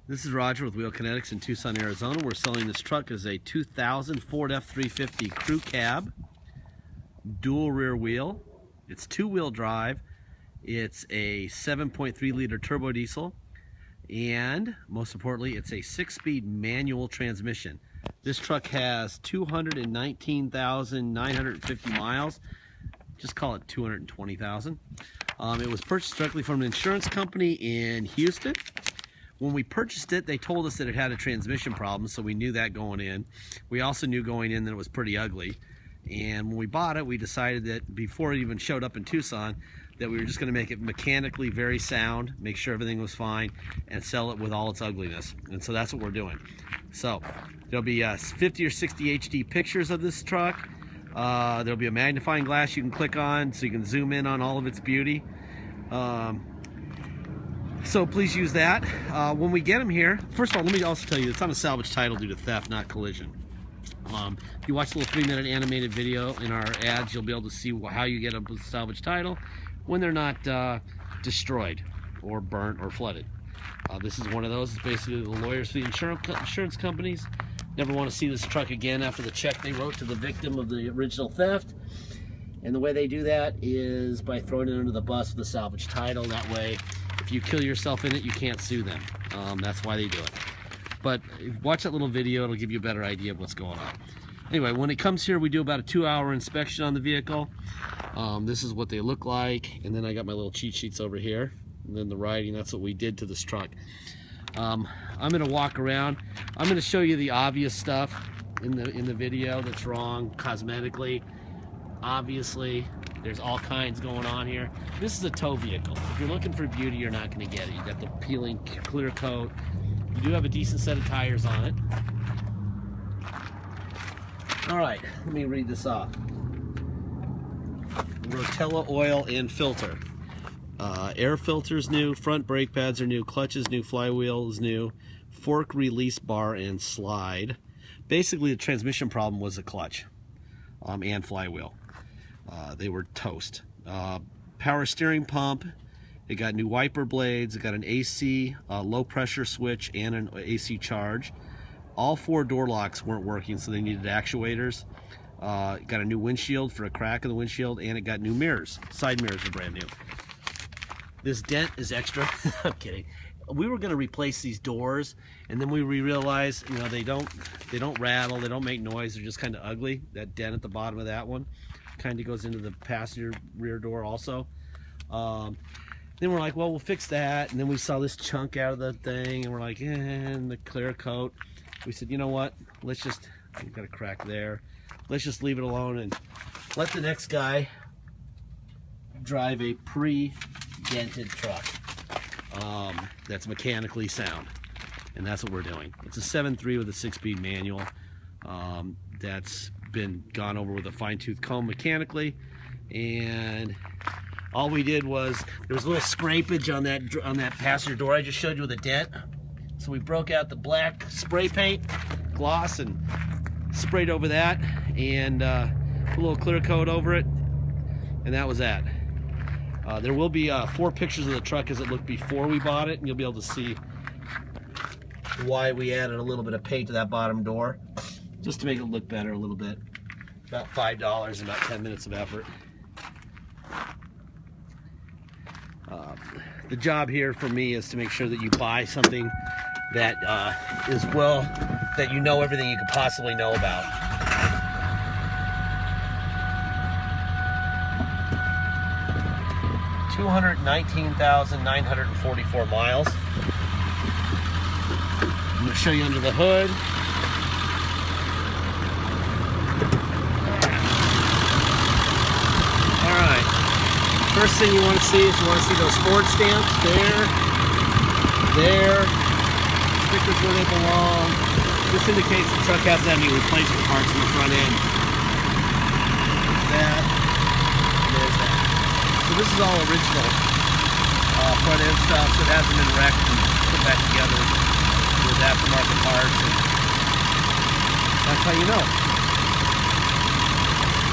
This is Roger with Wheel Kinetics in Tucson, Arizona. We're selling this truck as a 2000 Ford F-350 crew cab, dual rear wheel. It's two-wheel drive. It's a 7.3 liter turbo diesel, and most importantly, it's a 6-speed manual transmission. This truck has 219,950 miles. Just call it 220,000. It was purchased directly from an insurance company in Houston. When we purchased it, they told us that it had a transmission problem, so we knew that going in. We also knew going in that it was pretty ugly. And when we bought it, we decided that before it even showed up in Tucson, that we were just going to make it mechanically very sound, make sure everything was fine, and sell it with all its ugliness. And so that's what we're doing. So there'll be 50 or 60 HD pictures of this truck. There'll be a magnifying glass you can click on so you can zoom in on all of its beauty. So please use that. When we get them here, first of all, let me also tell you, it's on a salvage title due to theft, not collision. If you watch the little 3-minute animated video in our ads, you'll be able to see how you get a salvage title when they're not destroyed or burnt or flooded. This is one of those. It's basically the lawyers for the insurance companies never want to see this truck again after the check they wrote to the victim of the original theft. And the way they do that is by throwing it under the bus with a salvage title. That way, if you kill yourself in it, you can't sue them. That's why they do it. But if you watch that little video, it'll give you a better idea of what's going on. Anyway, when it comes here, we do about a 2-hour inspection on the vehicle. This is what they look like. And then I got my little cheat sheets over here. And then the writing, that's what we did to this truck. I'm gonna walk around. I'm gonna show you the obvious stuff in the video that's wrong cosmetically. Obviously, there's all kinds going on here. This is a tow vehicle. If you're looking for beauty, you're not gonna get it. You got the peeling clear coat. You do have a decent set of tires on it. All right, let me read this off. Rotella oil and filter. Air filter's new, front brake pads are new, clutch is new, flywheel is new, fork release bar and slide. Basically, the transmission problem was the clutch and flywheel. They were toast. Power steering pump. It got new wiper blades. It got an AC low pressure switch and an AC charge. All 4 door locks weren't working, so they needed actuators. It got a new windshield for a crack in the windshield, and it got new mirrors. Side mirrors are brand new. This dent is extra. I'm kidding. We were going to replace these doors, and then we realized, you know, they don't rattle, they don't make noise, they're just kind of ugly. That dent at the bottom of that one kind of goes into the passenger rear door also. Then we're like, well, we'll fix that. And then we saw this chunk out of the thing, and we're like, and the clear coat. We said, you know what? Let's just, we've got a crack there. Let's just leave it alone and let the next guy drive a pre-dented truck that's mechanically sound. And that's what we're doing. It's a 7.3 with a 6-speed manual that's been gone over with a fine-tooth comb mechanically, and all we did was there was a little scrapage on that passenger door I just showed you with a dent. So we broke out the black spray paint gloss and sprayed over that, and put a little clear coat over it, and that was that. There will be 4 pictures of the truck as it looked before we bought it, and you'll be able to see why we added a little bit of paint to that bottom door, just to make it look better a little bit. About $5 and about 10 minutes of effort. The job here for me is to make sure that you buy something that is that you know everything you could possibly know about. $219,944 miles. I'm going to show you under the hood. Alright, first thing you want to see is you want to see those Ford stamps there, stickers where they belong. This indicates the truck hasn't had any replacement parts in the front end. There's that, and there's that. So this is all original front end stuff, so it hasn't been wrecked and put back together with aftermarket parts, and that's how you know.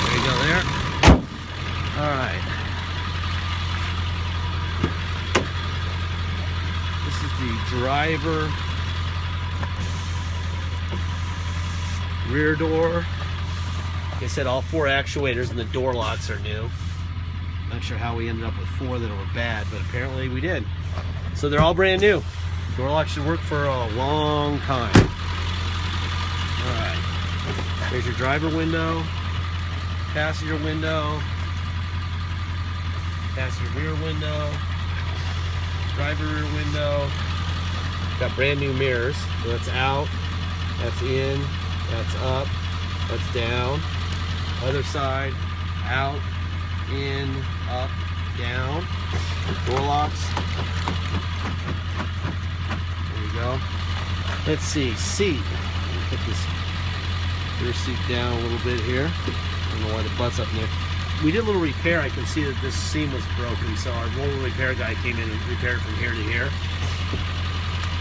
There you go there. Alright. This is the driver Rear door. Like I said, all 4 actuators and the door locks are new. Not sure how we ended up with 4 that were bad, but apparently we did. So they're all brand new. Door locks should work for a long time. All right. There's your driver window, passenger window, passenger rear window, driver rear window. Got brand new mirrors. So that's out, that's in, that's up, that's down. Other side, out, in, up, down. Door locks. There you go. Let's see, seat. Let me put this rear seat down a little bit here. I don't know why the butt's up in there. We did a little repair. I can see that this seam was broken, so our roller repair guy came in and repaired it from here to here.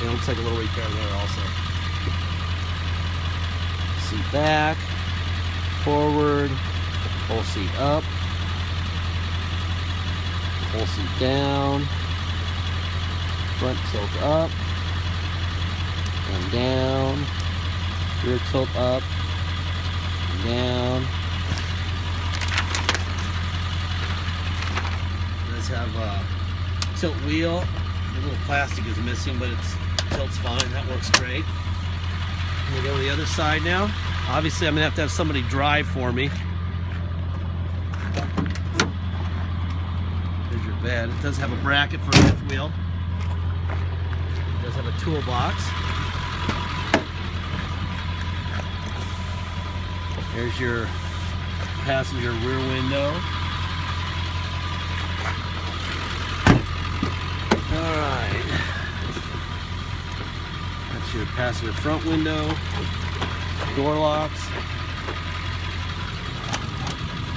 It looks like a little repair there also. Seat back, forward, whole seat up, whole seat down, front tilt up and down, rear tilt up and down. It does have a tilt wheel. The little plastic is missing, but it tilts fine. That works great. We go to the other side now. Obviously, I'm gonna have to have somebody drive for me. There's your bed. It does have a bracket for a fifth wheel. It does have a toolbox. There's your passenger rear window. All right. That's your passenger front window. Door locks.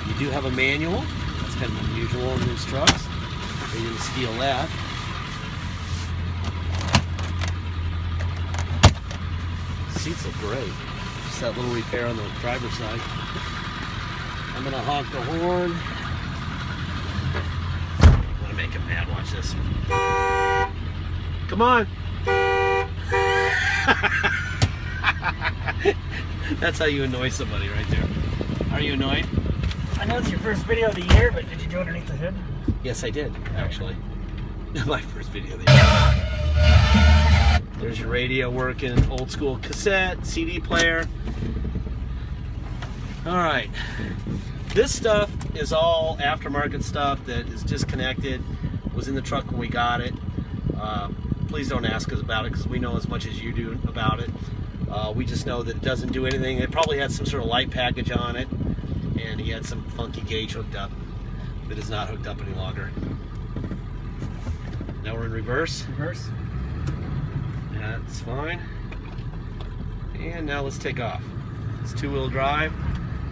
You do have a manual. That's kind of unusual in these trucks. You're going to steal that. Seats look great. Just that little repair on the driver's side. I'm going to honk the horn. I'm going to make him mad. Watch this. Come on. That's how you annoy somebody right there. Are you annoyed? I know it's your first video of the year, but did you do underneath the hood? Yes, I did, actually. My first video of the year. There's your radio working, old school cassette, CD player. All right. This stuff is all aftermarket stuff that is disconnected. Was in the truck when we got it. Please don't ask us about it because we know as much as you do about it. We just know that it doesn't do anything. It probably had some sort of light package on it, and he had some funky gauge hooked up that is not hooked up any longer. Now we're in reverse. Reverse. That's fine. And now let's take off. It's 2-wheel drive,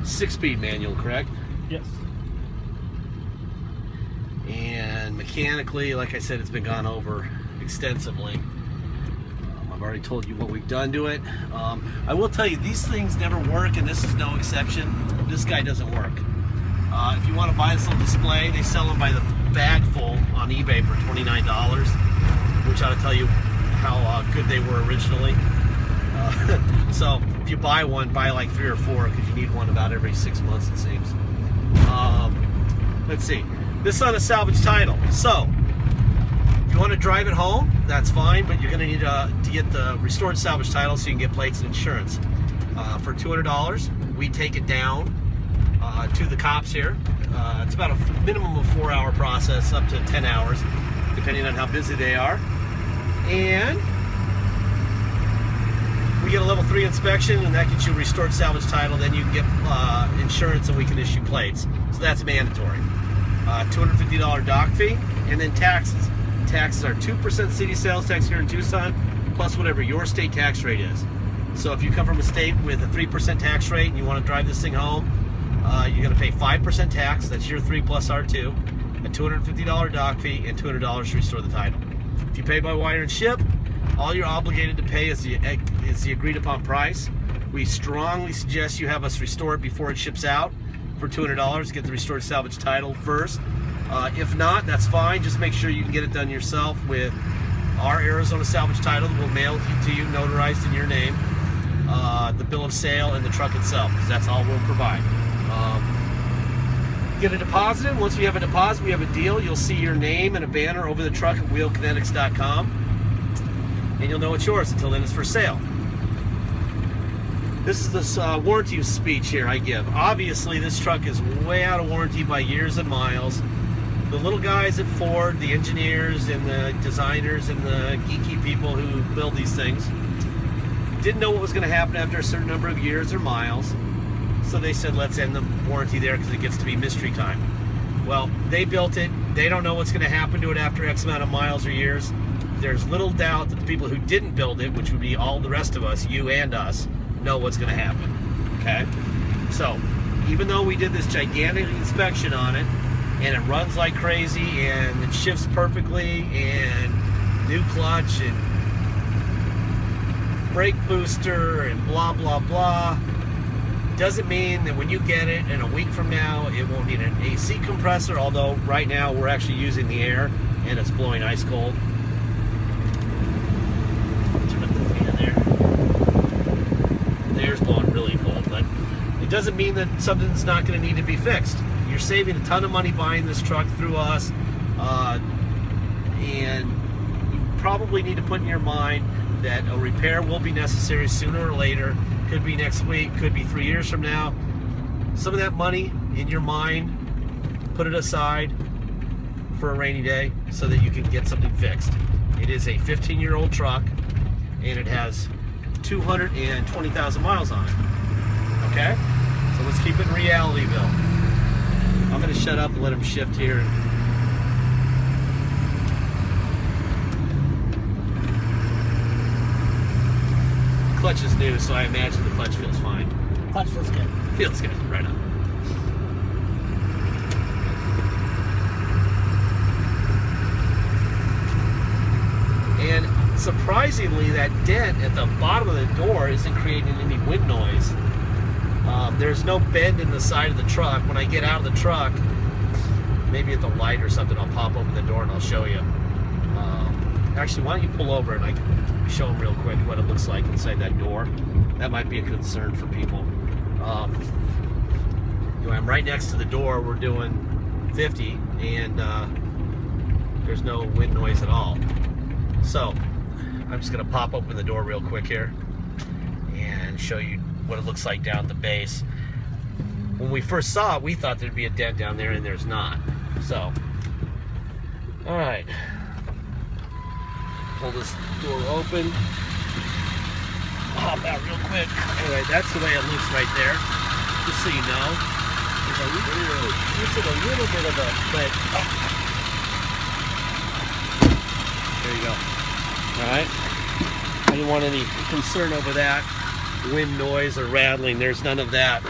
6-speed manual, correct? Yes. And mechanically, like I said, it's been gone over extensively. I've already told you what we've done to it. I will tell you, these things never work, and this is no exception. This guy doesn't work. If you want to buy this little display, they sell them by the bag full on eBay for $29, which ought to tell you how good they were originally. So if you buy one, buy like 3 or 4 because you need one about every 6 months, it seems. Let's see. This is on a salvage title. So if you want to drive it home, that's fine, but you're going to need to get the restored salvage title so you can get plates and insurance. For $200, we take it down to the cops here. It's about a minimum of 4-hour process, up to 10 hours, depending on how busy they are. And we get a level 3 inspection, and that gets you a restored salvage title. Then you can get insurance, and we can issue plates. So that's mandatory. $250 dock fee, and then taxes. Taxes are 2% city sales tax here in Tucson, plus whatever your state tax rate is. So if you come from a state with a 3% tax rate and you want to drive this thing home, you're going to pay 5% tax. That's your 3 plus R2, a $250 dock fee, and $200 to restore the title. If you pay by wire and ship, all you're obligated to pay is the agreed upon price. We strongly suggest you have us restore it before it ships out for $200. Get the restored salvage title first. If not, that's fine. Just make sure you can get it done yourself with our Arizona salvage title will mail to you, notarized in your name, the bill of sale and the truck itself, because that's all we'll provide. Get a deposit in. Once we have a deposit, we have a deal. You'll see your name and a banner over the truck at wheelkinetics.com, and you'll know it's yours. Until then, it's for sale. This is this warranty speech here I give. Obviously, this truck is way out of warranty by years and miles. The little guys at Ford, the engineers and the designers and the geeky people who build these things, didn't know what was going to happen after a certain number of years or miles. So they said, let's end the warranty there because it gets to be mystery time. Well, they built it. They don't know what's going to happen to it after X amount of miles or years. There's little doubt that the people who didn't build it, which would be all the rest of us, you and us, know what's going to happen. Okay? So, even though we did this gigantic inspection on it, and it runs like crazy, and it shifts perfectly, and new clutch, and brake booster, and blah, blah, blah, doesn't mean that when you get it in a week from now, it won't need an AC compressor, although right now we're actually using the air, and it's blowing ice cold. Turn up the fan there. The air's blowing really cold, but it doesn't mean that something's not going to need to be fixed. You're saving a ton of money buying this truck through us, and you probably need to put in your mind that a repair will be necessary sooner or later. Could be next week, could be 3 years from now. Some of that money in your mind, put it aside for a rainy day so that you can get something fixed. It is a 15-year-old truck, and it has 220,000 miles on it. Okay? So let's keep it in Realityville. I'm going to shut up and let him shift here. Clutch is new, so I imagine the clutch feels fine. Clutch feels good. Feels good, right on. And surprisingly, that dent at the bottom of the door isn't creating any wind noise. There's no bend in the side of the truck. When I get out of the truck, maybe at the light or something, I'll pop open the door and I'll show you. Actually, why don't you pull over and I can show them real quick what it looks like inside that door. That might be a concern for people. Anyway, I'm right next to the door. We're doing 50, and there's no wind noise at all. So I'm just going to pop open the door real quick here and show you what it looks like down at the base. When we first saw it, we thought there'd be a dent down there, and there's not. So, all right. Pull this door open. Hop out real quick. Anyway, that's the way it looks right there. Just so you know. There's a little bit of a, but there you go. Alright. I didn't want any concern over that. Wind noise or rattling. There's none of that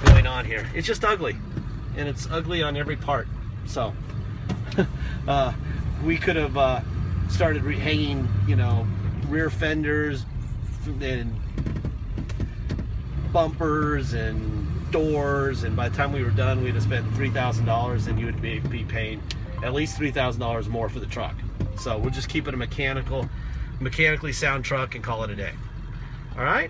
going on here. It's just ugly. And it's ugly on every part. So we could have started hanging, you know, rear fenders and bumpers and doors, and by the time we were done, we'd have spent $3,000, and you would be paying at least $3,000 more for the truck. So we'll just keep it a mechanically sound truck and call it a day. All right.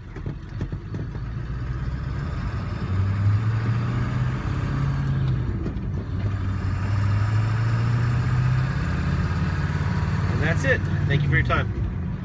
And that's it. Thank you for your time.